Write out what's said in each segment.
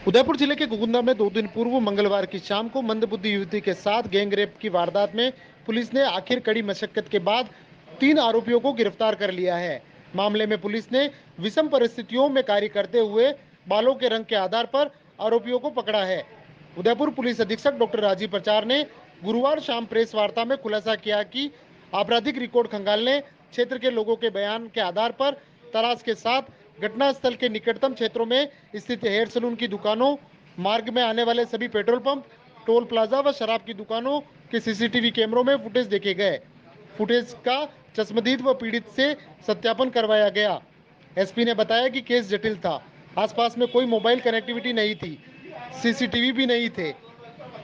उदयपुर जिले के घुघुंदा में 2 दिन पूर्व मंगलवार की शाम को मंदबुद्धि युवती के साथ गैंगरेप की वारदात में पुलिस ने आखिर कड़ी मशक्कत के बाद 3 आरोपियों को गिरफ्तार कर लिया है। मामले में पुलिस ने विषम परिस्थितियों में कार्य करते हुए बालों के रंग के आधार पर आरोपियों को पकड़ा है। उदयपुर पुलिस अधीक्षक डॉक्टर राजीव प्रचार ने गुरुवार शाम प्रेस वार्ता में खुलासा किया कि आपराधिक रिकॉर्ड खंगालने, क्षेत्र के लोगों के बयान के आधार पर तलाश के साथ घटनास्थल के निकटतम क्षेत्रों में स्थित हेयर सलून की दुकानों, मार्ग में आने वाले सभी पेट्रोल पंप, टोल प्लाजा व शराब की दुकानों के सीसीटीवी कैमरों में फुटेज देखे गए। फुटेज का चश्मदीद व पीड़ित से सत्यापन करवाया गया। एसपी ने बताया कि केस जटिल था। आसपास में कोई मोबाइल कनेक्टिविटी नहीं थी, सीसीटीवी भी नहीं थे।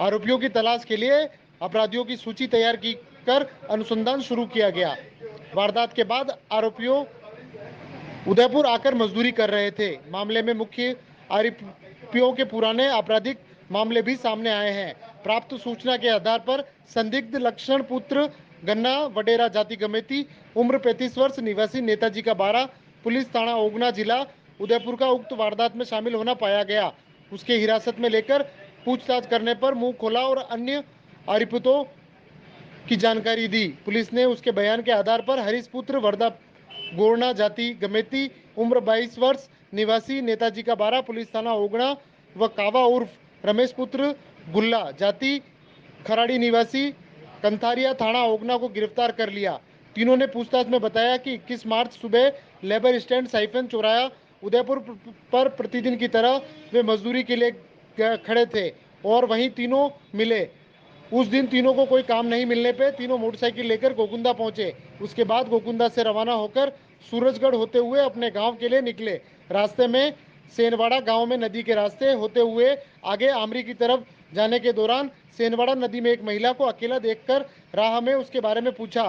आरोपियों की तलाश के लिए अपराधियों की सूची तैयार की कर अनुसंधान शुरू किया गया। वारदात के बाद आरोपियों उदयपुर आकर मजदूरी कर रहे थे। मामले में मुख्य आरोपियों के पुराने आपराधिक मामले भी सामने आए हैं। प्राप्त सूचना के आधार पर संदिग्ध लक्षण पुत्र गन्ना वडेरा जाति गमेती, उम्र 35 वर्ष, निवासी नेताजी का 12, पुलिस थाना ओगना, जिला उदयपुर का उक्त वारदात में शामिल होना पाया गया। उसके हिरासत में लेकर पूछताछ करने पर मुंह खोला और अन्य आरोपितों की जानकारी दी। पुलिस ने उसके बयान के आधार पर हरीश पुत्र वर्दा गोरना जाति गमेती, उम्र 22 वर्ष, निवासी नेताजी का 12, पुलिस थाना ओगड़ा व कावा उर्फ रमेश पुत्र गुल्ला जाति खराड़ी, निवासी कंथारिया, थाना ओगना को गिरफ्तार कर लिया। तीनों ने पूछताछ में बताया कि 21 मार्च सुबह लेबर स्टैंड साइफन चौराया उदयपुर पर प्रतिदिन की तरह वे मजदूरी के लिए खड़े थे और वहीं तीनों मिले। उस दिन तीनों को कोई काम नहीं मिलने पे तीनों मोटरसाइकिल लेकर गोकुंदा पहुंचे। उसके बाद गोकुंदा से रवाना होकर सूरजगढ़ होते हुए अपने गांव के लिए निकले। रास्ते में सेनवाड़ा गांव में नदी के रास्ते होते हुए आगे आमरी की तरफ जाने के दौरान सेनवाड़ा नदी में एक महिला को अकेला देखकर राह में उसके बारे में पूछा।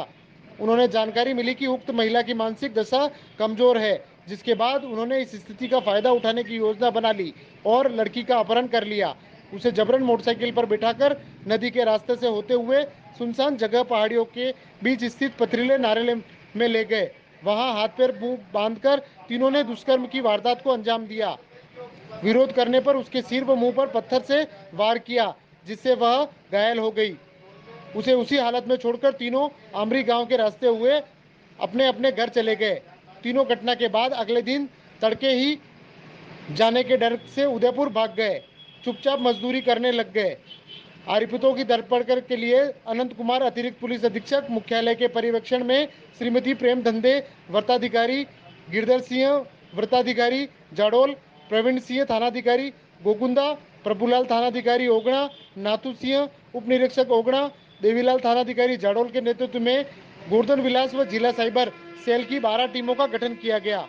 उन्होंने जानकारी मिली कि उक्त महिला की मानसिक दशा कमजोर है, जिसके बाद उन्होंने इस स्थिति का फायदा उठाने की योजना बना ली और लड़की का अपहरण कर लिया। उसे जबरन मोटरसाइकिल पर बिठाकर नदी के रास्ते से होते हुए सुनसान जगह पहाड़ियों के बीच स्थित पथरीले नारे में ले गए। वहां हाथ पैर मुंह बांधकर तीनों ने दुष्कर्म की वारदात को अंजाम दिया। विरोध करने पर उसके सिर व मुंह पर पत्थर से वार किया, जिससे वह घायल हो गई। उसे उसी हालत में छोड़कर तीनों आमरी गांव के रास्ते हुए अपने अपने घर चले गए। तीनों घटना के बाद अगले दिन तड़के ही जाने के डर से उदयपुर भाग गए, चुपचाप मजदूरी करने लग गए। आरोपितों की धरपकड़ के लिए अनंत कुमार अतिरिक्त पुलिस अधीक्षक मुख्यालय के पर्यवेक्षण में श्रीमती प्रेम धंधे वृत्ताधिकारी, गिरधर सिंह वृत्ताधिकारी जाडोल, प्रवीण सिंह थानाधिकारी गोकुंदा, प्रभुलाल थानाधिकारी ओगड़ा, नाथू सिंह उप निरीक्षक ओगड़ा, देवीलाल थानाधिकारी जाडोल के नेतृत्व में गोवर्धन विलास व जिला साइबर सेल की 12 टीमों का गठन किया गया।